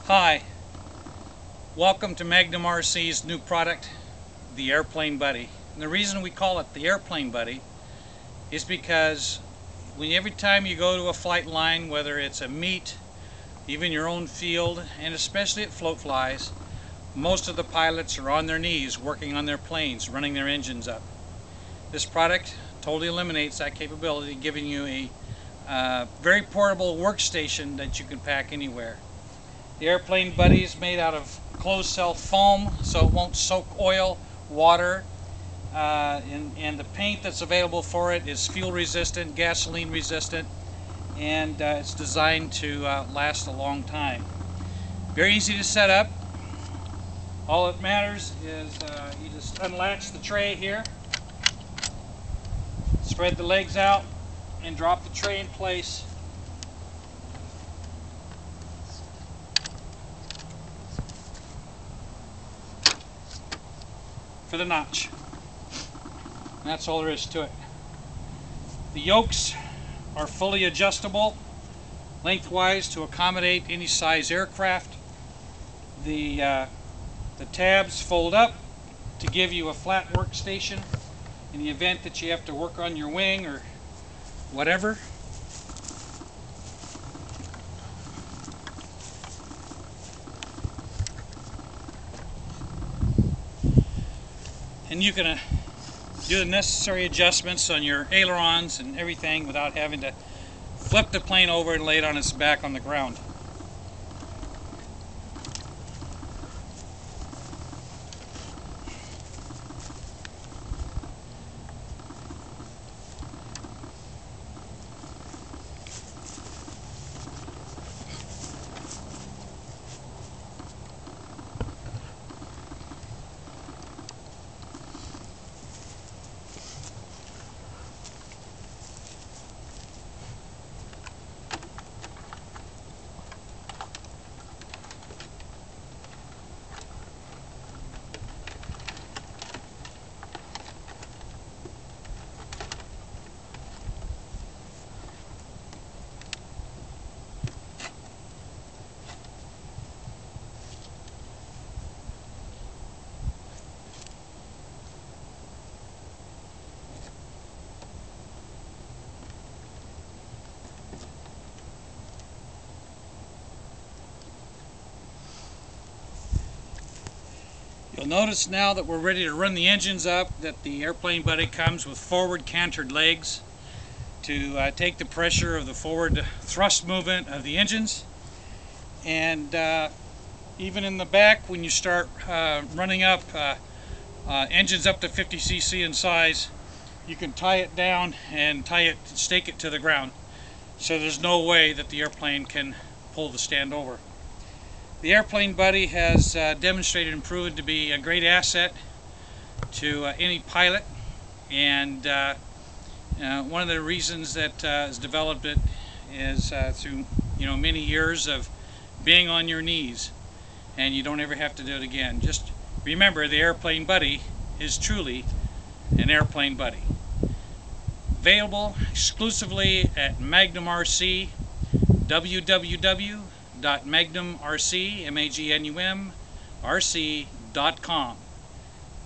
Hi, welcome to Magnum RC's new product, the Airplane Buddy. And the reason we call it the Airplane Buddy is because every time you go to a flight line, whether it's a meet, even your own field, and especially at float flies, most of the pilots are on their knees working on their planes, running their engines up. This product totally eliminates that capability, giving you a very portable workstation that you can pack anywhere. The Airplane Buddy is made out of closed cell foam, so it won't soak oil, water, and the paint that's available for it is fuel resistant, gasoline resistant, and it's designed to last a long time. Very easy to set up. All that matters is you just unlatch the tray here, spread the legs out, and drop the tray in place. For the notch. And that's all there is to it. The yokes are fully adjustable lengthwise to accommodate any size aircraft. The tabs fold up to give you a flat workstation in the event that you have to work on your wing or whatever. And you can do the necessary adjustments on your ailerons and everything without having to flip the plane over and lay it on its back on the ground. You'll notice now that we're ready to run the engines up that the Airplane Buddy comes with forward cantered legs to take the pressure of the forward thrust movement of the engines. And even in the back, when you start running up engines up to 50 cc in size, you can tie it down and stake it to the ground. So there's no way that the airplane can pull the stand over. The Airplane Buddy has demonstrated and proven to be a great asset to any pilot, and one of the reasons that has developed it is through many years of being on your knees, and you don't ever have to do it again. Just remember, the Airplane Buddy is truly an airplane buddy. Available exclusively at Magnum RC, www.magnumrc.com.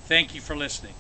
Thank you for listening.